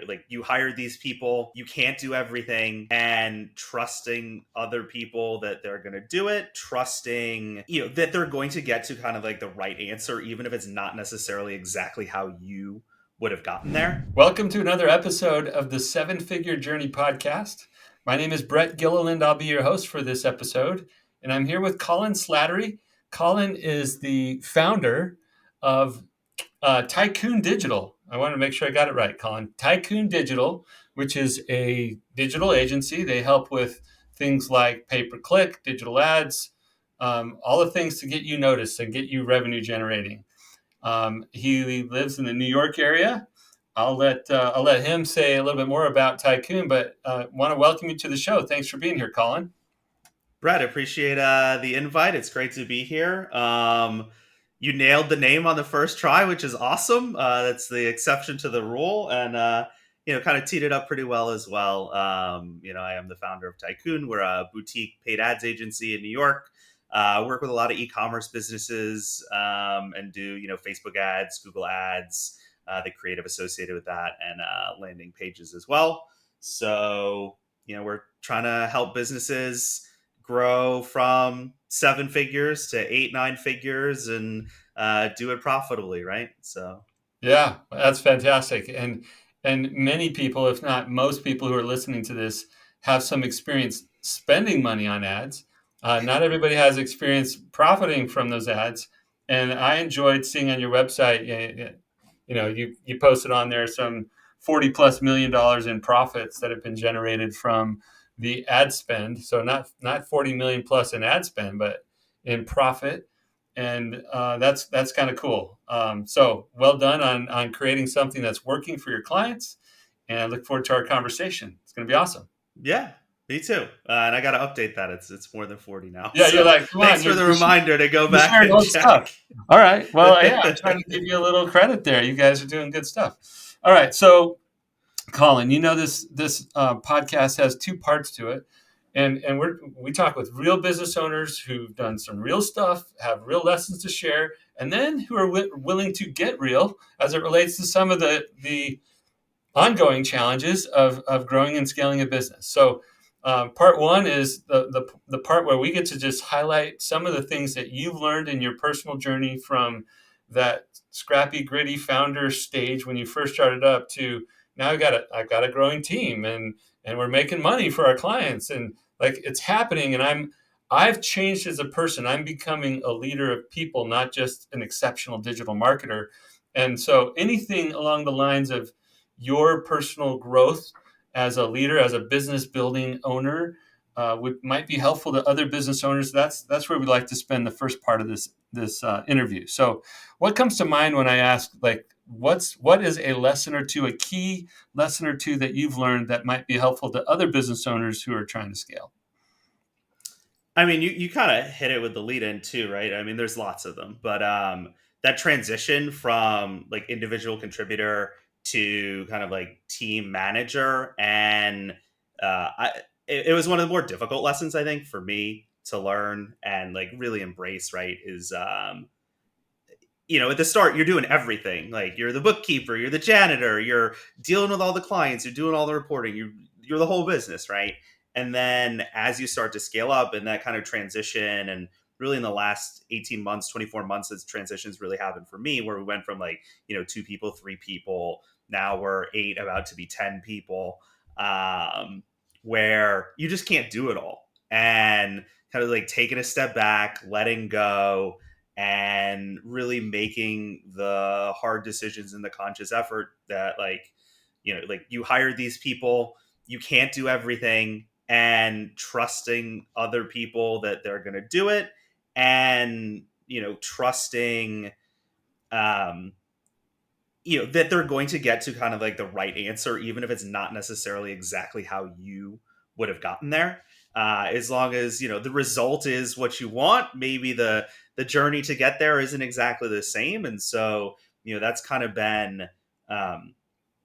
like you hired these people, you can't do everything, and trusting other people that they're going to do it, trusting, that they're going to get to kind of like the right answer, even if it's not necessarily exactly how you would have gotten there. Welcome to another episode of the Seven Figure Journey podcast. My name is Brett Gilliland. I'll be your host for this episode, and I'm here with Colin Slattery. Colin is the founder of Tycoon Digital. I want to make sure I got it right, Colin. Tycoon Digital, which is a digital agency. They help with things like pay-per-click, digital ads, all the things to get you noticed and get you revenue generating. He lives in the New York area. I'll let him say a little bit more about Tycoon, but want to welcome you to the show. Thanks for being here, Colin. Brett, appreciate the invite. It's great to be here. You nailed the name on the first try, which is awesome. That's the exception to the rule, and kind of teed it up pretty well as well. I am the founder of Tycoon. We're a boutique paid ads agency in New York. Work with a lot of e-commerce businesses and do Facebook ads, Google ads, the creative associated with that, and landing pages as well. So we're trying to help businesses grow from 7 figures to 8-9 figures and do it profitably, right? So yeah, that's fantastic. And many people, if not most people who are listening to this, have some experience spending money on ads. Not everybody has experience profiting from those ads. And I enjoyed seeing on your website, you posted on there some $40+ million in profits that have been generated from the ad spend. So not 40 million plus in ad spend, but in profit. And that's kind of cool. So well done on creating something that's working for your clients. And I look forward to our conversation. It's going to be awesome. yeah, me too. And I got to update that. It's more than 40 now. Yeah, you're So like, come on, thanks for the reminder to go you're back sharing and old check. stuff. All right. Well, yeah, I'm trying to give you a little credit there. You guys are doing good stuff. All right. So, Colin, this podcast has 2 parts to it. And we talk with real business owners who've done some real stuff, have real lessons to share, and then who are willing to get real as it relates to some of the ongoing challenges of growing and scaling a business. So part one is the part where we get to just highlight some of the things that you've learned in your personal journey from that scrappy, gritty founder stage when you first started up to now I've got a growing team and we're making money for our clients and like it's happening and I've changed as a person. I'm becoming a leader of people, not just an exceptional digital marketer. And so anything along the lines of your personal growth as a leader, as a business building owner, might be helpful to other business owners. That's where we like to spend the first part of this interview. So, what comes to mind when I ask, like, what is a lesson or two, a key lesson or two that you've learned that might be helpful to other business owners who are trying to scale? I mean, you kind of hit it with the lead in too, right? I mean, there's lots of them, but that transition from like individual contributor to kind of like team manager, and it was one of the more difficult lessons I think for me to learn and like really embrace. Right? Is at the start you're doing everything, like you're the bookkeeper, you're the janitor, you're dealing with all the clients, you're doing all the reporting, you're the whole business, right? And then as you start to scale up and that kind of transition, and really in the last 18 months, 24 months, as transitions really happened for me, where we went from like 2 people, 3 people, now we're 8, about to be 10 people, where you just can't do it all, and kind of like taking a step back, letting go, and really making the hard decisions and the conscious effort that like you hired these people, you can't do everything, and trusting other people that they're going to do it, and trusting that they're going to get to kind of like the right answer, even if it's not necessarily exactly how you would have gotten there. As long as the result is what you want, maybe the journey to get there isn't exactly the same. And so that's kind of been,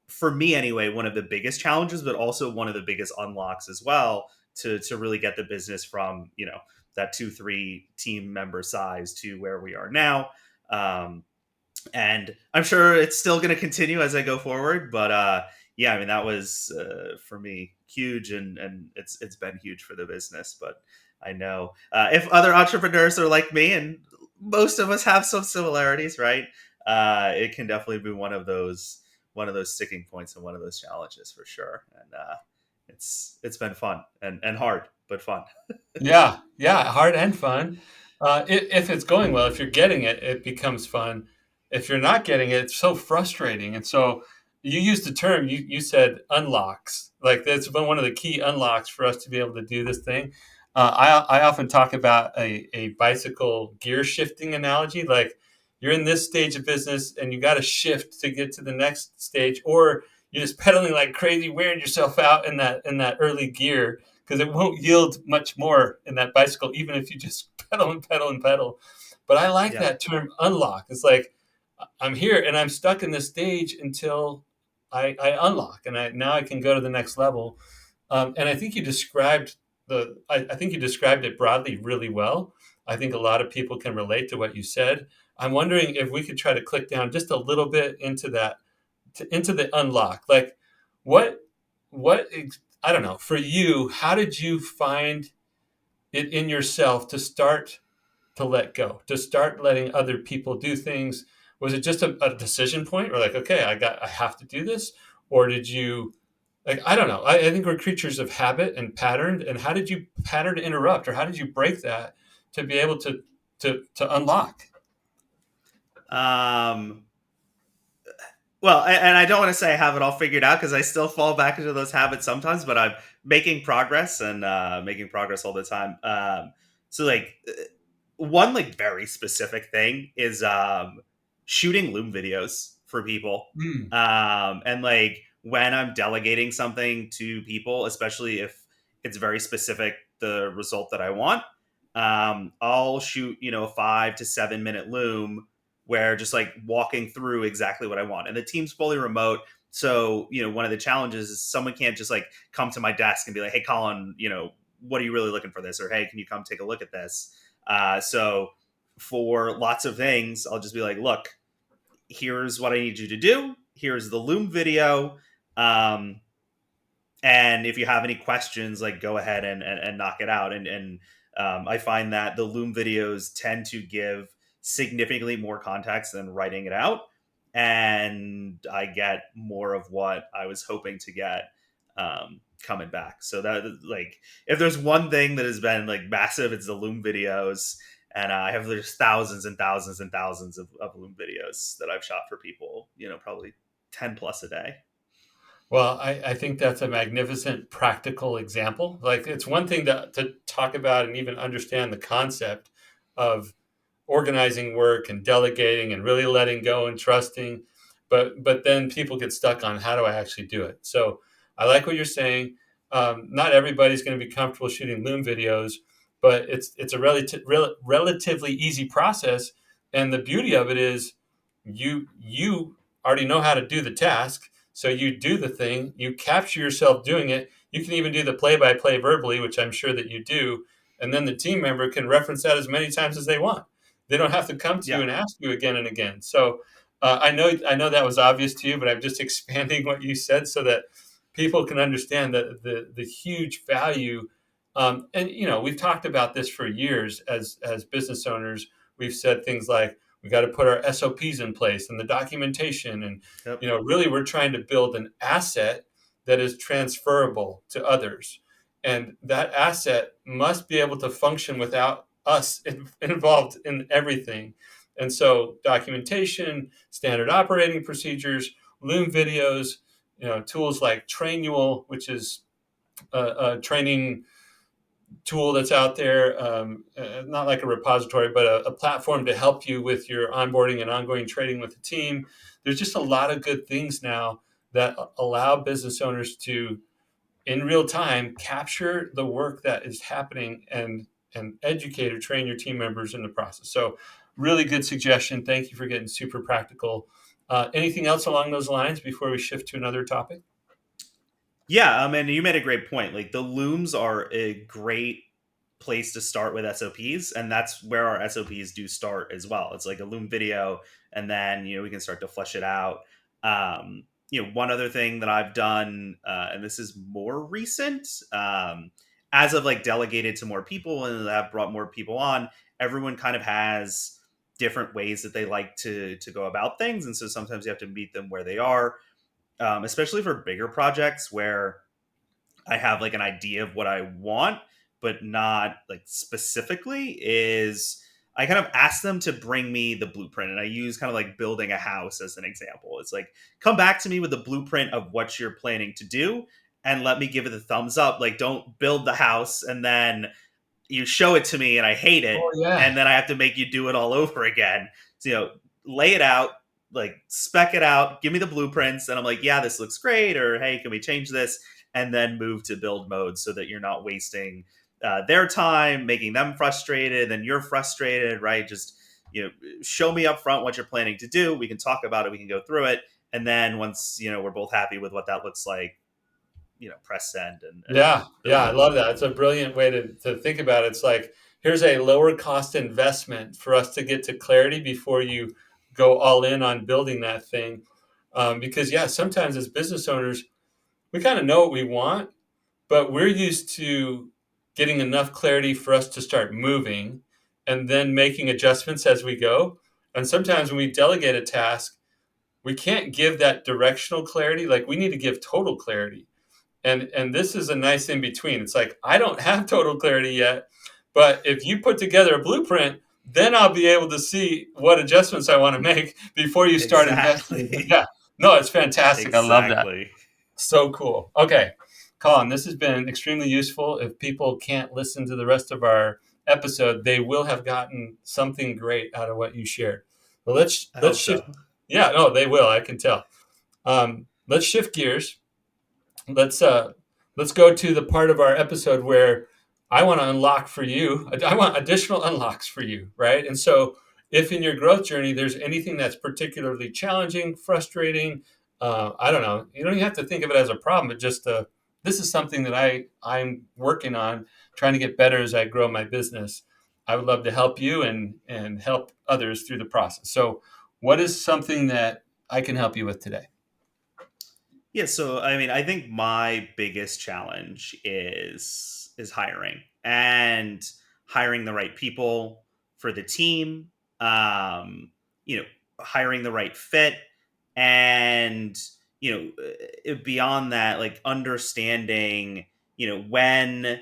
for me anyway, one of the biggest challenges, but also one of the biggest unlocks as well, to really get the business from that 2-3 team member size to where we are now. And I'm sure it's still going to continue as I go forward, but yeah, I mean that was for me huge, and it's been huge for the business. But I know if other entrepreneurs are like me, and most of us have some similarities, right? It can definitely be one of those sticking points and one of those challenges for sure. And it's been fun and hard, but fun. Yeah, yeah, hard and fun. If it's going well, if you're getting it, it becomes fun. If you're not getting it, it's so frustrating. And so you used the term, you said unlocks. Like that's been one of the key unlocks for us to be able to do this thing. I often talk about a bicycle gear shifting analogy. Like you're in this stage of business and you got to shift to get to the next stage, or you're just pedaling like crazy, wearing yourself out in that early gear because it won't yield much more in that bicycle, even if you just pedal and pedal and pedal. But I like Yeah. that term unlock. It's like I'm here and I'm stuck in this stage until I unlock and now I can go to the next level. And I think you described I think you described it broadly really well. I think a lot of people can relate to what you said. I'm wondering if we could try to click down just a little bit into that, into the unlock. Like what what I don't know, for you, how did you find it in yourself to start to let go, to start letting other people do things? Was it just a decision point, or like, okay, I have to do this? Or did you, like, I don't know. I think we're creatures of habit and pattern. And how did you pattern interrupt, or how did you break that to be able to unlock? Um, Well, and I don't want to say I have it all figured out because I still fall back into those habits sometimes, but I'm making progress and making progress all the time. So like one like very specific thing is shooting Loom videos for people. Mm, And like when I'm delegating something to people, especially if it's very specific, the result that I want, I'll shoot, a 5 to 7 minute Loom where just like walking through exactly what I want. And the team's fully remote. So, one of the challenges is someone can't just like come to my desk and be like, hey, Colin, what are you really looking for this? Or hey, can you come take a look at this? So for lots of things, I'll just be like, look, here's what I need you to do. Here's the Loom video. Um, and if you have any questions, like go ahead and knock it out. And I find that the Loom videos tend to give significantly more context than writing it out, and I get more of what I was hoping to get coming back. So that like if there's one thing that has been like massive, it's the Loom videos. And I have there's thousands and thousands and thousands of Loom videos that I've shot for people, probably 10 plus a day. well, I think that's a magnificent practical example. Like it's one thing to talk about and even understand the concept of organizing work and delegating and really letting go and trusting, but then people get stuck on how do I actually do it. So I like what you're saying. Not everybody's going to be comfortable shooting Loom videos, but it's a relatively easy process. And the beauty of it is you already know how to do the task, so you do the thing, you capture yourself doing it. You can even do the play by play verbally, which I'm sure that you do, and then the team member can reference that as many times as they want. They don't have to come to you Yeah. and ask you again and again. So I know that was obvious to you, but I'm just expanding what you said so that people can understand the huge value. And we've talked about this for years as business owners. We've said things like we got to put our SOPs in place and the documentation, and Yep. really we're trying to build an asset that is transferable to others, and that asset must be able to function without us involved in everything. And so documentation, standard operating procedures, Loom videos, tools like Trainual, which is a training tool that's out there, not like a repository, but a platform to help you with your onboarding and ongoing training with the team. There's just a lot of good things now that allow business owners to, in real time, capture the work that is happening and educate or train your team members in the process. So, really good suggestion. Thank you for getting super practical. Anything else along those lines before we shift to another topic? Yeah, and you made a great point. Like the looms are a great place to start with SOPs, and that's where our SOPs do start as well. It's like a loom video, and then we can start to flesh it out. one other thing that I've done, and this is more recent, as of like delegated to more people and have brought more people on, everyone kind of has different ways that they like to go about things, and so sometimes you have to meet them where they are, especially for bigger projects where I have like an idea of what I want, but not like specifically, is I kind of ask them to bring me the blueprint. And I use kind of like building a house as an example. It's like, come back to me with the blueprint of what you're planning to do and let me give it the thumbs up. Like, don't build the house and then you show it to me and I hate it, Oh yeah. and then I have to make you do it all over again. So, lay it out, like spec it out, give me the blueprints, and I'm like, yeah, this looks great, or hey, can we change this? And then move to build mode so that you're not wasting their time, making them frustrated, and you're frustrated, right? Just show me up front what you're planning to do. We can talk about it. We can go through it, and then once we're both happy with what that looks like, press send and Yeah, really yeah, I move love on. that. It's a brilliant way to think about it. It's like, here's a lower cost investment for us to get to clarity before you go all in on building that thing. Because, yeah, sometimes as business owners, we kind of know what we want, but we're used to getting enough clarity for us to start moving and then making adjustments as we go. And sometimes when we delegate a task, we can't give that directional clarity. Like, we need to give total clarity, and this is a nice in between. It's like, I don't have total clarity yet, but if you put together a blueprint, then I'll be able to see what adjustments I want to make before you start investing. But Exactly. yeah, no, it's fantastic. I love that. Exactly. So cool. Okay, Colin, this has been extremely useful. If people can't listen to the rest of our episode, they will have gotten something great out of what you shared. But I let's hope shift. so. Yeah, no, they will. I can tell. Let's shift gears. Let's go to the part of our episode where I want to unlock for you. I want additional unlocks for you, right? And so, if in your growth journey there's anything that's particularly challenging, frustrating, I don't know. You don't even have to think of it as a problem, but just this is something that I'm working on, trying to get better as I grow my business. I would love to help you and help others through the process. So, what is something that I can help you with today? Yeah, so I mean, I think my biggest challenge is hiring, and hiring the right people for the team. Um, Hiring the right fit, and beyond that, like understanding, when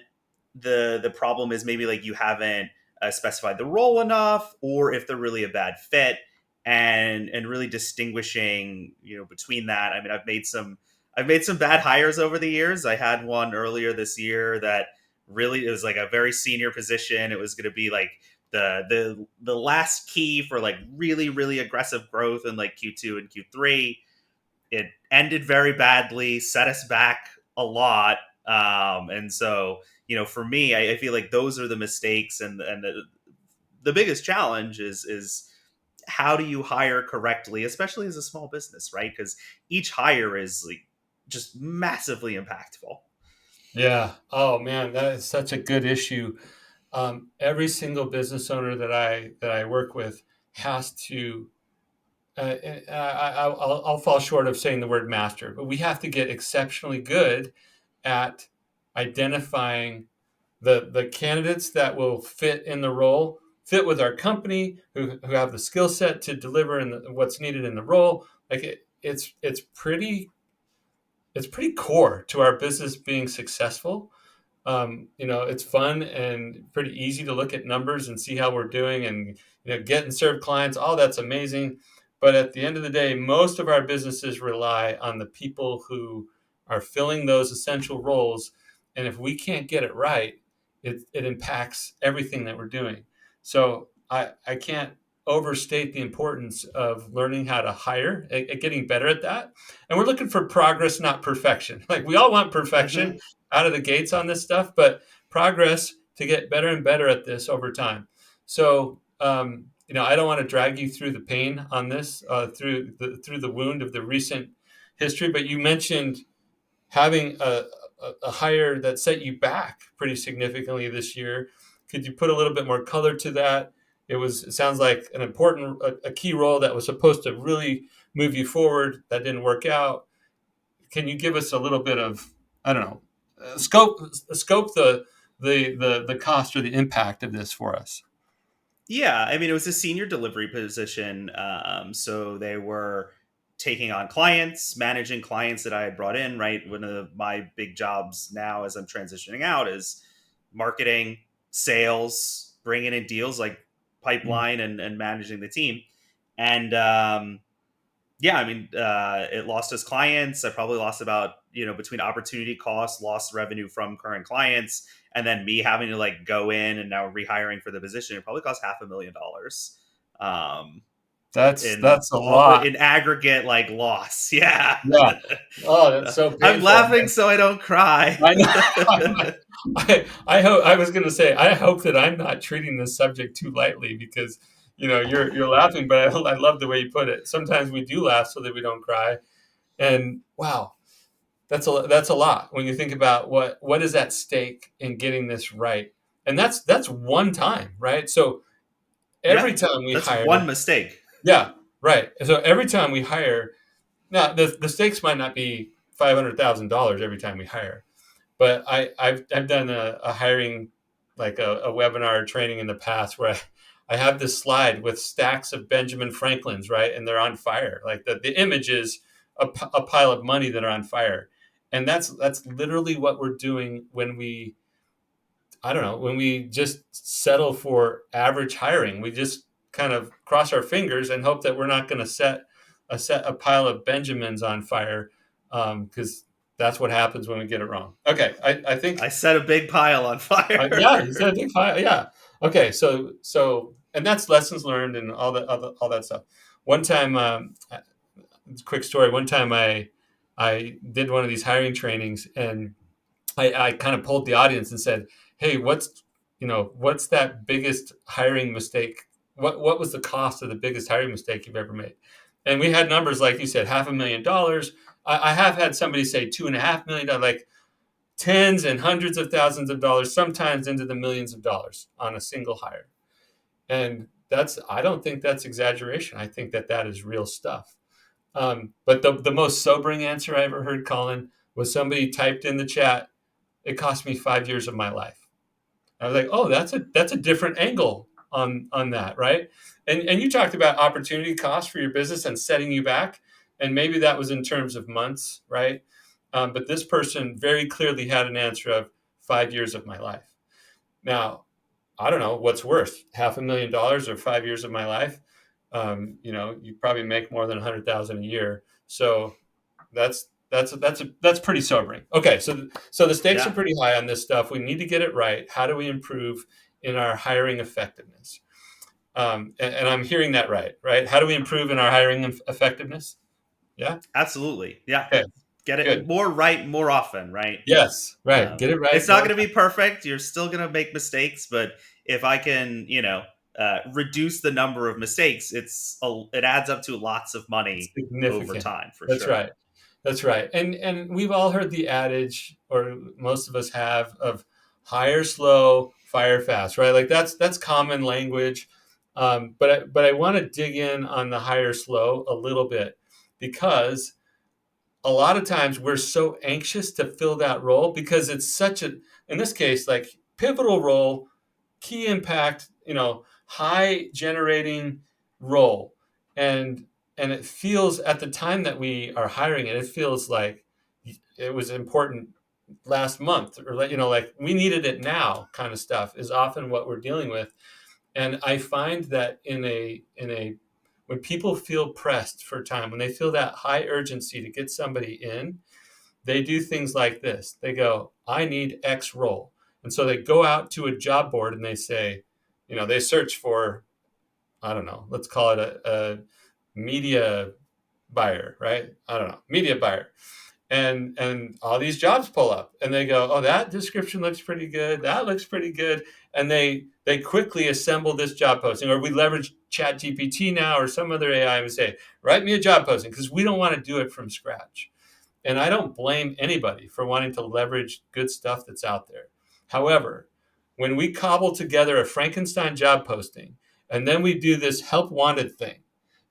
the problem is maybe like you haven't specified the role enough, or if they're really a bad fit, and really distinguishing between that. I mean, I've made some bad hires over the years. I had one earlier this year that really, it was like a very senior position. It was going to be like the last key for like really really aggressive growth in like Q2 and Q3. It ended very badly, set us back a lot. And so, for me, I feel like those are the mistakes, and the biggest challenge is how do you hire correctly, especially as a small business, right? Because each hire is like just massively impactful. Yeah. Oh man, that is such a good issue. Every single business owner that I work with has to. I'll fall short of saying the word master, but we have to get exceptionally good at identifying the candidates that will fit in the role, fit with our company, who have the skill set to deliver in what's needed in the role. Like it's pretty core to our business being successful. It's fun and pretty easy to look at numbers and see how we're doing, and get and serve clients. All that's amazing, but at the end of the day, most of our businesses rely on the people who are filling those essential roles, and if we can't get it right, it impacts everything that we're doing. So I can't overstate the importance of learning how to hire, at getting better at that. And we're looking for progress, not perfection. Like, we all want perfection Hmm. out of the gates on this stuff, but progress to get better and better at this over time. So, I don't want to drag you through the pain on this, through the wound of the recent history. But you mentioned having a hire that set you back pretty significantly this year. Could you put a little bit more color to that? It sounds like an important, a key role that was supposed to really move you forward that didn't work out. can you give us a little bit of, I don't know, scope the cost or the impact of this for us? Yeah, I mean, it was a senior delivery position. So they were taking on clients, managing clients that I had brought in, right? One of my big jobs now as I'm transitioning out is marketing, sales, bringing in deals like Mm. pipeline and managing the team. And yeah, I mean, it lost us clients. I probably lost about, between opportunity costs, lost revenue from current clients, and then me having to like go in and now rehiring for the position. It probably cost $500,000 um, in That's a all lot. in aggregate like loss. Yeah, Yeah. Oh, that's so I'm painful. laughing so I don't cry. I know. I hope, I was going to say, I hope that I'm not treating this subject too lightly because, you're laughing, but I love the way you put it. Sometimes we do laugh so that we don't cry. And wow, that's a lot when you think about what is at stake in getting this right. And that's one time, right? So Yeah, every time we that's hire, one mistake. yeah, right. So every time we hire, now the stakes might not be $500,000 every time we hire, but I've done a hiring, like a webinar training in the past where I have this slide with stacks of Benjamin Franklin's, right, and they're on fire. Like the image is a pile of money that are on fire, and that's literally what we're doing when we, I don't know, when we just settle for average hiring. We just kind of cross our fingers and hope that we're not going to set a pile of Benjamins on fire, because that's what happens when we get it wrong. Okay, I think, I set a big pile on yeah, you fire. said a big pile. Yeah. Okay, and that's lessons learned and all that stuff. One time, quick story. One time, I did one of these hiring trainings, and I kind of pulled the audience and said, "Hey, what's that biggest hiring mistake? What was the cost of the biggest hiring mistake you've ever made?" And we had numbers like you said, $500,000. I have had somebody say $2.5 million, like tens and hundreds of thousands of dollars, sometimes into the millions of dollars on a single hire. And I don't think that's exaggeration. I think that is real stuff. But the most sobering answer I ever heard, Colin, was somebody typed in the chat, "It cost me 5 years of my life." I was like, "Oh, that's a different angle on that, right?" And you talked about opportunity cost for your business and setting you back, and maybe that was in terms of months, right? But this person very clearly had an answer of 5 years of my life. Now, I don't know what's worse, $500,000 or 5 years of my life. You probably make more than 100,000 a year, so that's pretty sobering. Okay, so the stakes are Yeah, pretty high on this stuff. We need to get it right. How do we improve in our hiring effectiveness? And I'm hearing that right? How do we improve in our hiring effectiveness? Yeah. absolutely. Yeah, Okay. get it Good. more right more often, right? Yes. Right. Get it right It's not more going to be time. perfect. You're still going to make mistakes, but if I can, reduce the number of mistakes, it adds up to lots of money over Significant. time for That's sure. right. That's right. And we've all heard the adage, or most of us have, of hire slow, fire fast, right? Like that's common language. But I want to dig in on the hire slow a little bit, because a lot of times we're so anxious to fill that role because it's such a, in this case, like pivotal role, key impact, high generating role. And it feels, at the time that we are hiring it feels like it was important last month, or like, like we needed it now kind of stuff is often what we're dealing with. And I find that in a when people feel pressed for time, when they feel that high urgency to get somebody in, they do things like this. They go, "I need X role." And so they go out to a job board and they say, they search for, I don't know, let's call it a media buyer, right? I don't know, media buyer. And all these jobs pull up and they go, "Oh, that description looks pretty good. That looks pretty good." And they quickly assemble this job posting, or we leverage Chat GPT now or some other AI and say, "Write me a job posting," because we don't want to do it from scratch. And I don't blame anybody for wanting to leverage good stuff that's out there. However, when we cobble together a Frankenstein job posting and then we do this help wanted thing,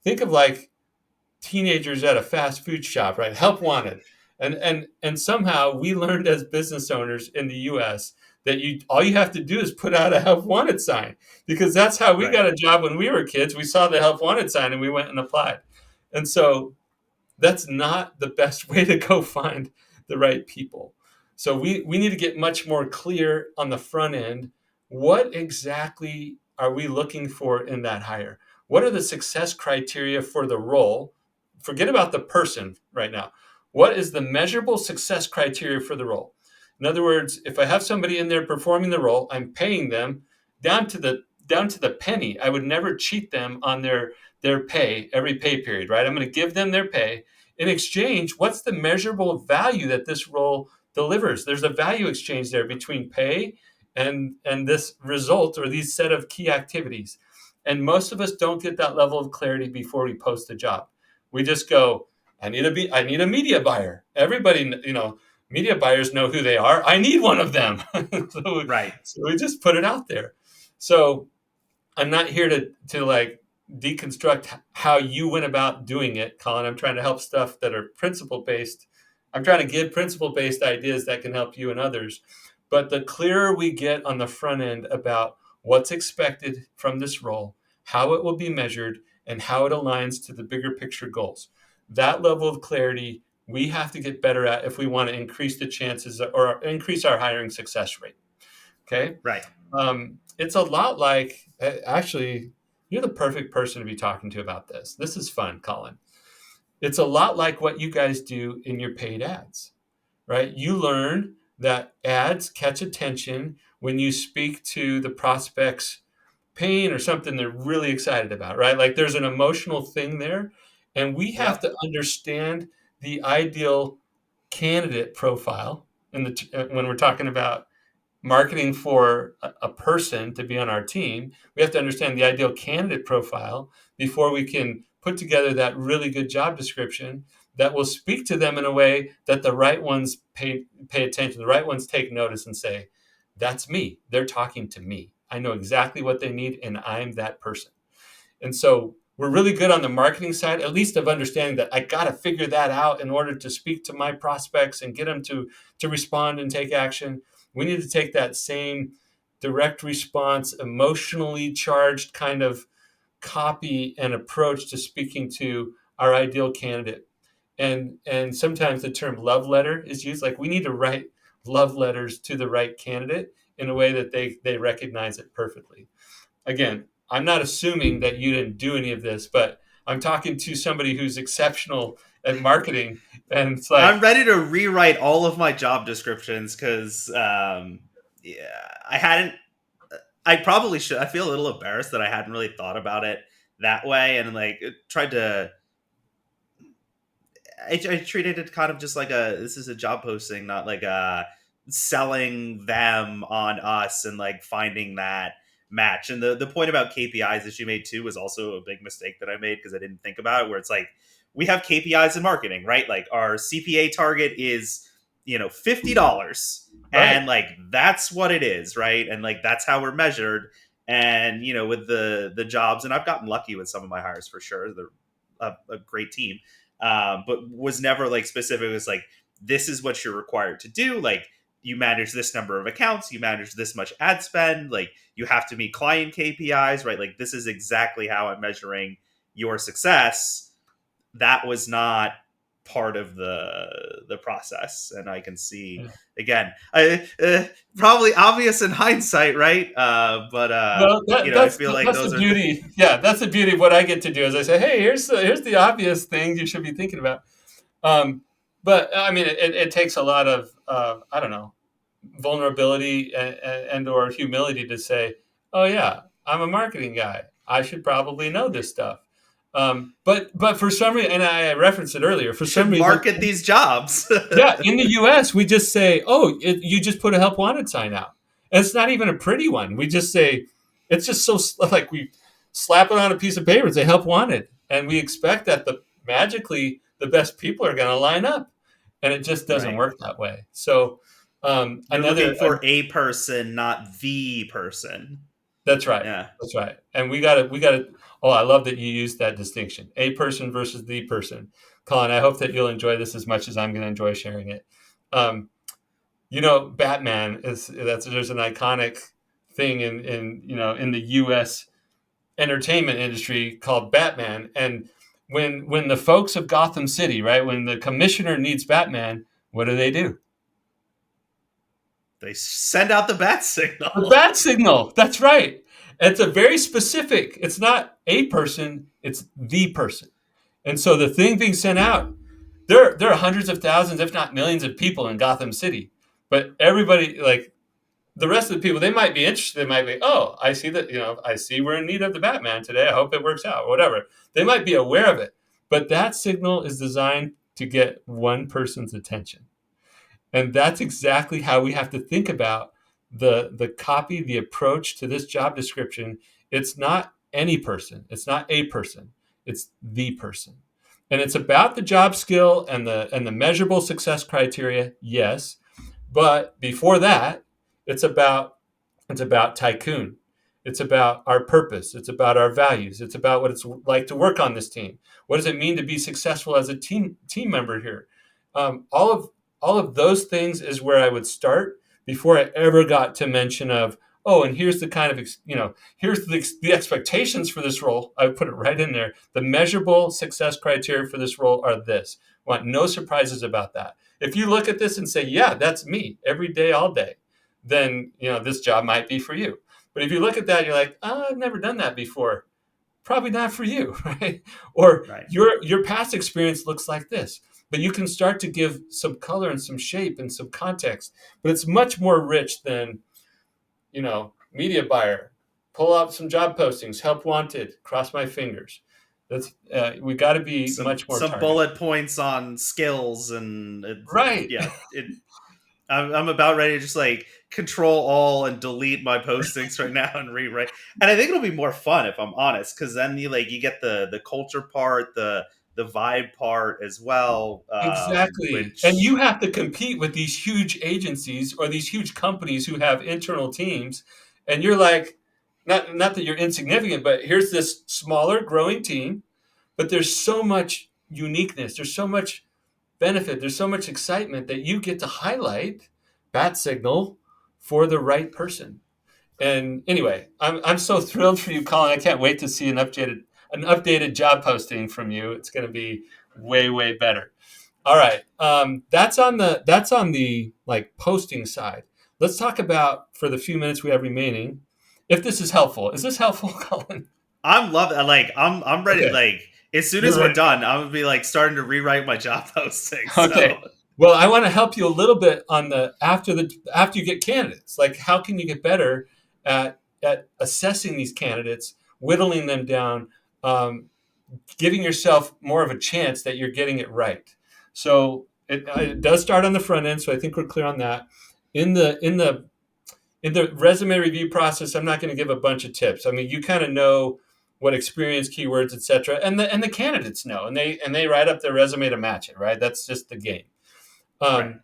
think of like teenagers at a fast food shop, right? Help wanted. And somehow we learned as business owners in the US that you all you have to do is put out a help wanted sign, because that's how we Right. got a job when we were kids. We saw the help wanted sign and we went and applied. And so that's not the best way to go find the right people. So we need to get much more clear on the front end. What exactly are we looking for in that hire? What are the success criteria for the role? Forget about the person right now. What is the measurable success criteria for the role? In other words, if I have somebody in there performing the role, I'm paying them down to the penny. I would never cheat them on their pay every pay period, right? I'm going to give them their pay. In exchange, what's the measurable value that this role delivers? There's a value exchange there between pay and this result or these set of key activities. And most of us don't get that level of clarity before we post a job. We just go, I need a media buyer. Everybody, media buyers know who they are. I need one of them. so, Right. so we just put it out there. So I'm not here to like deconstruct how you went about doing it, Colin. I'm trying to help stuff that are principle based. I'm trying to give principle based ideas that can help you and others. But the clearer we get on the front end about what's expected from this role, how it will be measured, and how it aligns to the bigger picture goals, that level of clarity we have to get better at if we want to increase the chances or increase our hiring success rate. Okay. Right. It's a lot like, actually, you're the perfect person to be talking to about this. This is fun, Colin. It's a lot like what you guys do in your paid ads, right? You learn that ads catch attention when you speak to the prospect's pain or something they're really excited about, right? Like there's an emotional thing there. And we have Yep. to understand the ideal candidate profile when we're talking about marketing for a person to be on our team. We have to understand the ideal candidate profile before we can put together that really good job description that will speak to them in a way that the right ones pay attention, the right ones take notice and say, that's me. They're talking to me. I know exactly what they need, and I'm that person. And so we're really good on the marketing side, at least of understanding that I got to figure that out in order to speak to my prospects and get them to respond and take action. We need to take that same direct response, emotionally charged kind of copy and approach to speaking to our ideal candidate. And sometimes the term love letter is used. Like we need to write love letters to the right candidate in a way that they recognize it perfectly. Again, I'm not assuming that you didn't do any of this, but I'm talking to somebody who's exceptional at marketing, and it's I'm like, ready to rewrite all of my job descriptions because, yeah, I hadn't. I probably should. I feel a little embarrassed that I hadn't really thought about it that way, and like tried to. I treated it kind of just like this is a job posting, not like selling them on us and like finding that match. And the point about KPIs that you made too was also a big mistake that I made because I didn't think about it. Where it's like we have KPIs in marketing, right? Like our CPA target is $50, right. and like that's what it is, right? And like that's how we're measured. And with the jobs, and I've gotten lucky with some of my hires for sure. They're a great team, but was never like specific. It was like, this is what you're required to do. Like, you manage this number of accounts, you manage this much ad spend, like, you have to meet client KPIs, right? Like, this is exactly how I'm measuring your success. That was not part of the process, and I can see Yeah. again, probably obvious in hindsight, right? But Well, I feel like that's the those are beauty. Yeah, that's the beauty of what I get to do. Is I say, hey, here's the obvious things you should be thinking about. Um, but I mean, it takes a lot of I don't know, vulnerability and or humility to say, oh yeah, I'm a marketing guy. I should probably know this stuff. But for some reason, and I referenced it earlier, for some should reason, market these jobs. yeah, in the U.S., we just say, "Oh, you just put a help wanted sign out," and it's not even a pretty one. We just say, it's just so like we slap it on a piece of paper and say "help wanted," and we expect that magically the best people are going to line up, and it just doesn't Right. work that way. So You're looking for a person, not the person. that's right. Yeah. That's right. And we got to. Oh, I love that you used that distinction: a person versus the person. Colin, I hope that you'll enjoy this as much as I'm going to enjoy sharing it. Um, Batman is there's an iconic thing in the U.S. entertainment industry called Batman, and when the folks of Gotham City, right, when the commissioner needs Batman, what do? They send out the bat The signal. bat signal. That's right. It's a very specific. It's not a person. It's the person. And so the thing being sent out, there are hundreds of thousands, if not millions, of people in Gotham City. But everybody, like the rest of the people, they might be interested. They might be, oh, I see that, I see we're in need of the Batman today. I hope it works out, whatever. They might be aware of it. But that signal is designed to get one person's attention. And that's exactly how we have to think about the copy, the approach to this job description. It's not any person. It's not a person. It's the person. And it's about the job skill and the measurable success criteria, yes. But before that, it's about it's about Tycoon. It's about our purpose. It's about our values. It's about what it's like to work on this team. What does it mean to be successful as a team member here? All of those things is where I would start before I ever got to mention of, oh, and here's the kind of here's the expectations for this role. I would put it right in there. The measurable success criteria for this role are this. I want no surprises about that. If you look at this and say, yeah, that's me every day, all day, then this job might be for you. But if you look at that, you're like, oh, I've never done that before. Probably not for you, right? Or Right. your past experience looks like this. But you can start to give some color and some shape and some context. But it's much more rich than, media buyer, pull out some job postings, help wanted, cross my fingers. That's we got to be much more Some targeted. bullet points on skills, and Right. yeah, I'm about ready to just like control all and delete my postings right now and rewrite. And I think it'll be more fun if I'm honest, because then you get the culture part, the vibe part as well, Exactly. And which you have to compete with these huge agencies or these huge companies who have internal teams. And you're like, not that you're insignificant, but here's this smaller growing team, but there's so much uniqueness, there's so much benefit, there's so much excitement that you get to highlight bat signal for the right person. And anyway, I'm so thrilled for you, Colin. I can't wait to see an updated job posting from you. It's going to be way better. All right, that's on the like posting side. Let's talk about for the few minutes we have remaining. If this is helpful, is this helpful, Colin? I'm loving. Like I'm ready. Okay, Like as soon as you're we're ready. done, I'm gonna be like starting to rewrite my job posting. Okay. So Well, I want to help you a little bit on the after you get candidates. Like, how can you get better at assessing these candidates, whittling them down, um, giving yourself more of a chance that you're getting it right. So it does start on the front end. So I think we're clear on that. In the resume review process, I'm not going to give a bunch of tips. I mean, you kind of know what experience, keywords, etc., and the candidates know, and they write up their resume to match it. Right? That's just the game. right. Um,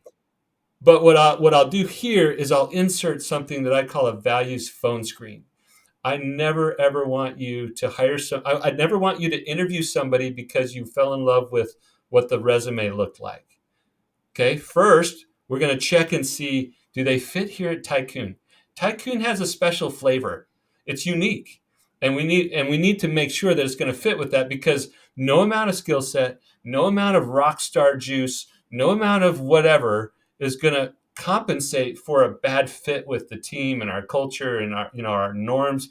but what I'll do here is I'll insert something that I call a values phone screen. I never ever want you to hire I never want you to interview somebody because you fell in love with what the resume looked like. Okay, first we're going to check and see, do they fit here at Tycoon? Tycoon has a special flavor. It's unique. And we need to make sure that it's going to fit with that, because no amount of skill set, no amount of rock star juice, no amount of whatever is going to compensate for a bad fit with the team and our culture and our norms,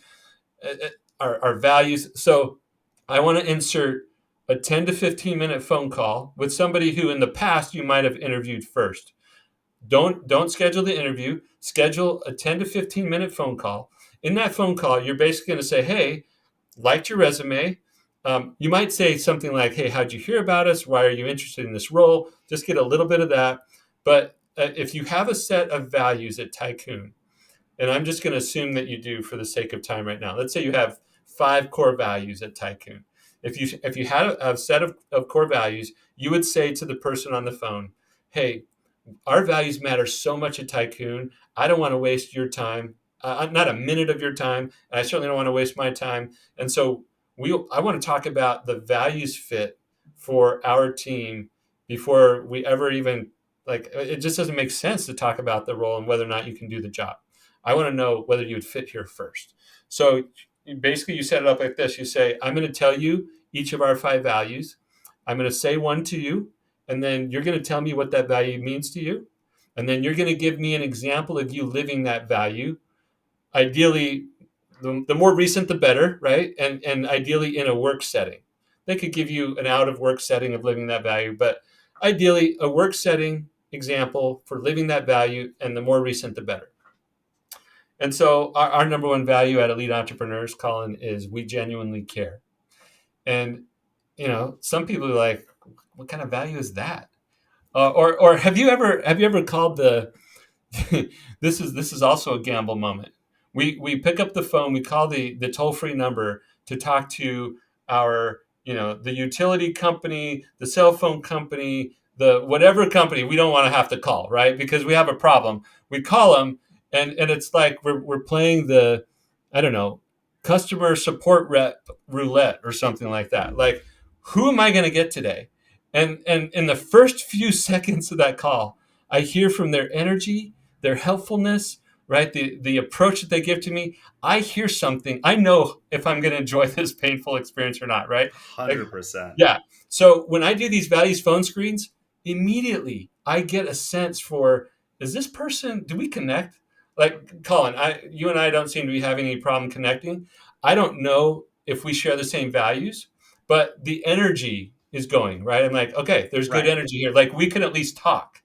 our values. So I want to insert a 10 to 15-minute phone call with somebody who in the past you might have interviewed first. Don't schedule the interview. Schedule a 10 to 15-minute phone call. In that phone call, you're basically going to say, hey, liked your resume. You might say something like, hey, how'd you hear about us? Why are you interested in this role? Just get a little bit of that. But if you have a set of values at Tycoon, and I'm just going to assume that you do for the sake of time right now. Let's say you have 5 core values at Tycoon. If you had a set of core values, you would say to the person on the phone, hey, our values matter so much at Tycoon. I don't want to waste your time, not a minute of your time, and I certainly don't want to waste my time. And so I want to talk about the values fit for our team before we ever even like it just doesn't make sense to talk about the role and whether or not you can do the job. I want to know whether you would fit here first. So basically you set it up like this. You say, I'm going to tell you each of our 5 values. I'm going to say one to you, and then you're going to tell me what that value means to you. And then you're going to give me an example of you living that value. Ideally, the more recent, the better, right? And ideally in a work setting. They could give you an out of work setting of living that value, but ideally a work setting example for living that value, and the more recent, the better. And so our number one value at Elite Entrepreneurs, Colin, is we genuinely care. And some people are like, "What kind of value is that?" Or have you ever called the this is also a gamble moment. We pick up the phone, we call the toll free number to talk to our the utility company, the cell phone company, the whatever company we don't want to have to call, right? Because we have a problem. We call them, and it's like we're playing the I don't know customer support rep roulette or something like that. Like, who am I going to get today? And in the first few seconds of that call, I hear from their energy, their helpfulness, right? The approach that they give to me. I hear something. I know if I'm going to enjoy this painful experience or not, right? Like, 100%. yeah. So when I do these values phone screens, immediately I get a sense for, is this person, do we connect? Like, Colin, you and I don't seem to be having any problem connecting. I don't know if we share the same values, but the energy is going, right? I'm like, okay, there's good Right. energy here. Like, we can at least talk.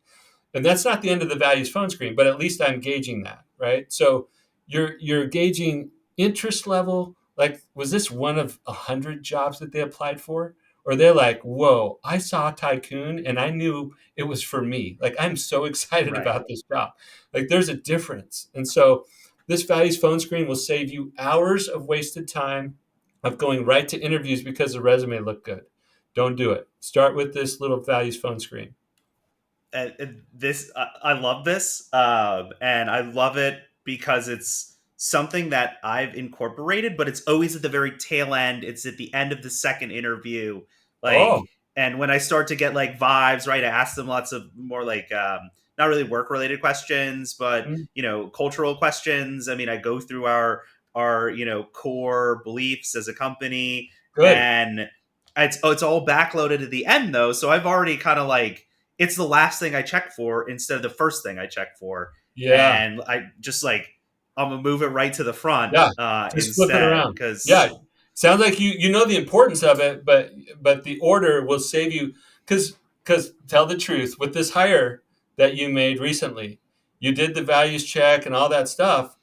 And that's not the end of the values phone screen, but at least I'm gauging that, right? So you're gauging interest level. Like, was this one of 100 jobs that they applied for? Or they're like, whoa, I saw Tycoon and I knew it was for me. Like, I'm so excited Right. about this job. Like, there's a difference. And so this values phone screen will save you hours of wasted time of going right to interviews because the resume looked good. Don't do it. Start with this little values phone screen. This I love this, and I love it because it's something that I've incorporated, but it's always at the very tail end. It's at the end of the second interview, like, Oh, and when I start to get like vibes, right? I ask them lots of more like not really work related questions, but mm, cultural questions. I mean, I go through our core beliefs as a company, good. and it's all backloaded at the end though, so I've already kind of like it's the last thing I check for instead of the first thing I check for. Yeah. And I just like I'm gonna move it right to the front Yeah. Just flip it instead around. Yeah. because Sounds like you know the importance of it, but the order will save you because tell the truth, with this hire that you made recently, you did the values check and all that stuff.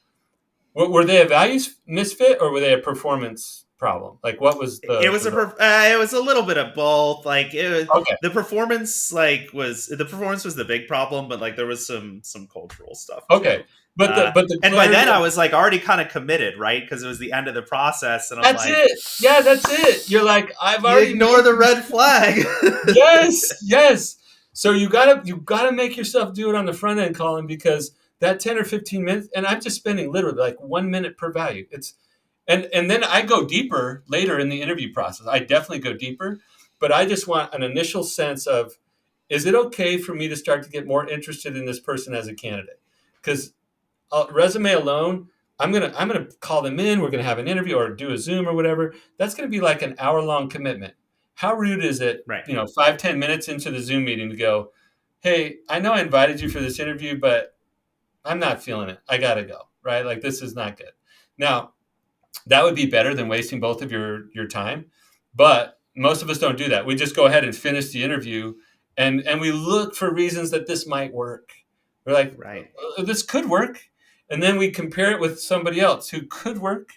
Were they a values misfit or were they a performance problem? Like, what was it the was result? it was a little bit of both. Like Okay. the performance was the big problem, but like there was some cultural stuff Okay. too. But the And by clarity then of I was like already kind of committed, right? Because it was the end of the process, and I'm that's like, it. Yeah, that's it. You're like, I've you already ignore made the the red flag. yes, yes. So you gotta make yourself do it on the front end, Colin, because that 10 or 15 minutes, and I'm just spending literally like 1 minute per value. It's and then I go deeper later in the interview process. I definitely go deeper, but I just want an initial sense of, is it okay for me to start to get more interested in this person as a candidate? Because resume alone, I'm gonna call them in. We're gonna have an interview or do a Zoom or whatever. That's gonna be like an hour long commitment. How rude is it, Right. 5-10 minutes into the Zoom meeting to go, hey, I know I invited you for this interview, but I'm not feeling it. I gotta go. Right? Like, this is not good. Now, that would be better than wasting both of your time. But most of us don't do that. We just go ahead and finish the interview, and we look for reasons that this might work. We're like, Right. this could work, and then we compare it with somebody else who could work,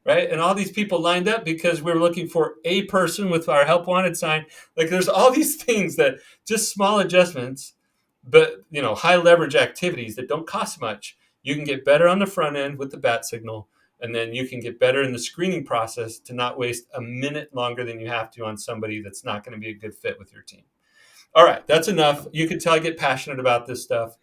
right? And all these people lined up because we were looking for a person with our help wanted sign. Like, there's all these things that just small adjustments, but high leverage activities that don't cost much. You can get better on the front end with the bat signal, and then you can get better in the screening process to not waste a minute longer than you have to on somebody that's not going to be a good fit with your team. All right, that's enough. You can tell I get passionate about this stuff.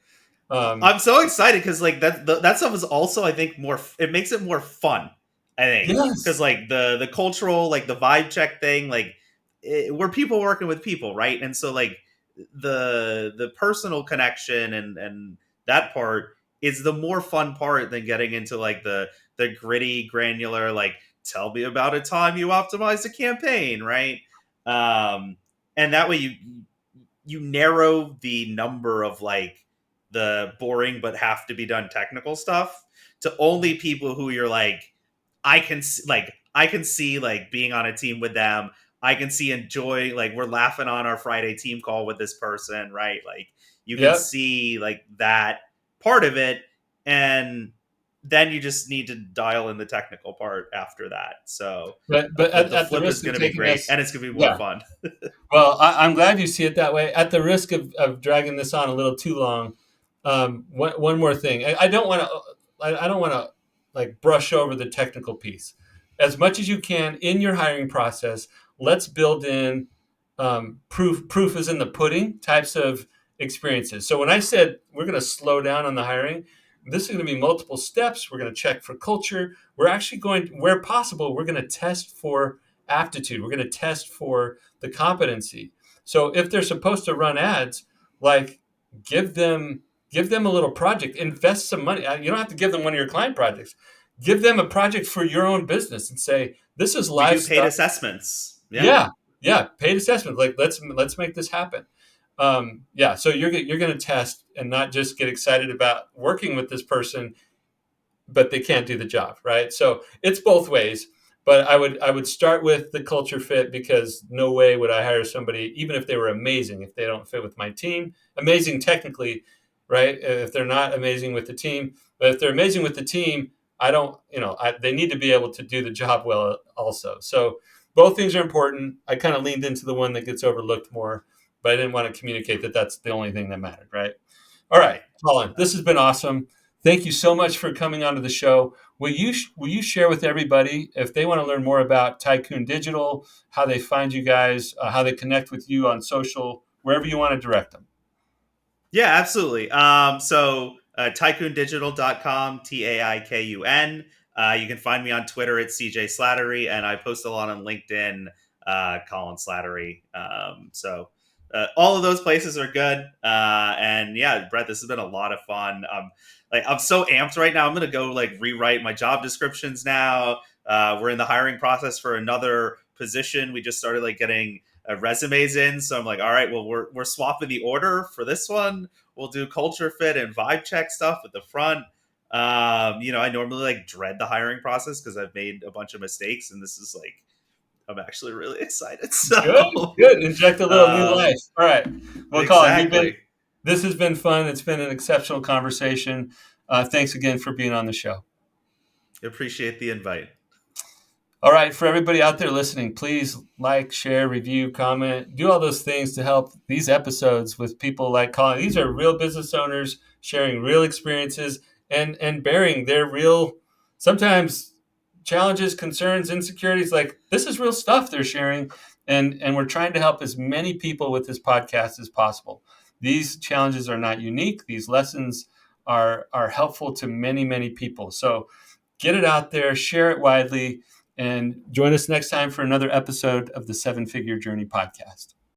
I'm so excited because like that stuff is also I think more. It makes it more fun. I think because Yes. like the cultural like the vibe check thing like we're people working with people, right? And so like the personal connection and that part is the more fun part than getting into like the gritty granular, like, tell me about a time you optimized a campaign, right? um and that way you narrow the number of like the boring but have to be done technical stuff to only people who you're like, I can see like being on a team with them. I can see enjoy, like, we're laughing on our Friday team call with this person, right? Like you can Yep. see like that part of it, and then you just need to dial in the technical part after that. So But the at the flip is risk of going to be taking great, us, and it's going to be more yeah. fun. Well, I'm glad you see it that way. At the risk of dragging this on a little too long, one more thing. I don't want to. I don't want to like brush over the technical piece. As much as you can in your hiring process, let's build in proof. Proof is in the pudding types of experiences. So when I said we're going to slow down on the hiring, this is going to be multiple steps. We're going to check for culture. We're actually going, where possible, we're going to test for aptitude. We're going to test for the competency. So if they're supposed to run ads, like give them give them a little project, invest some money. You don't have to give them one of your client projects. Give them a project for your own business and say, this is We live do paid stuff. assessments. Yeah. Yeah, yeah, paid assessment. Like let's make this happen. Yeah, so you're going to test and not just get excited about working with this person, but they can't do the job, right? So it's both ways. But I would start with the culture fit, because no way would I hire somebody, even if they were amazing, if they don't fit with my team. Amazing technically, right? If they're not amazing with the team, but if they're amazing with the team, I don't, they need to be able to do the job well also. So both things are important. I kind of leaned into the one that gets overlooked more, but I didn't want to communicate that that's the only thing that mattered, right? All right, Right. Colin, this has been awesome. Thank you so much for coming onto the show. Will you share with everybody, if they want to learn more about Tycoon Digital, how they find you guys, how they connect with you on social, wherever you want to direct them? Yeah, absolutely. So tycoondigital.com, TAIKUN. You can find me on Twitter at CJ Slattery, and I post a lot on LinkedIn, Colin Slattery. All of those places are good. And yeah, Brett, this has been a lot of fun. Like, I'm so amped right now. I'm gonna go like rewrite my job descriptions now. We're in the hiring process for another position. We just started like getting resumes in. So I'm like, all right, well, we're swapping the order for this one. We'll do culture fit and vibe check stuff at the front. I normally like dread the hiring process because I've made a bunch of mistakes, and this is like, I'm actually really excited. Good, So, good. Inject a little new life. All right. Well, Colin, exactly. this has been fun. It's been an exceptional conversation. Thanks again for being on the show. Appreciate the invite. All right, for everybody out there listening, please like, share, review, comment, do all those things to help these episodes with people like Colin. These are real business owners sharing real experiences and bearing their real, sometimes challenges, concerns, insecurities. Like, this is real stuff they're sharing, and we're trying to help as many people with this podcast as possible. These challenges are not unique. These lessons are helpful to many, many people. So get it out there, share it widely, and join us next time for another episode of the Seven Figure Journey podcast.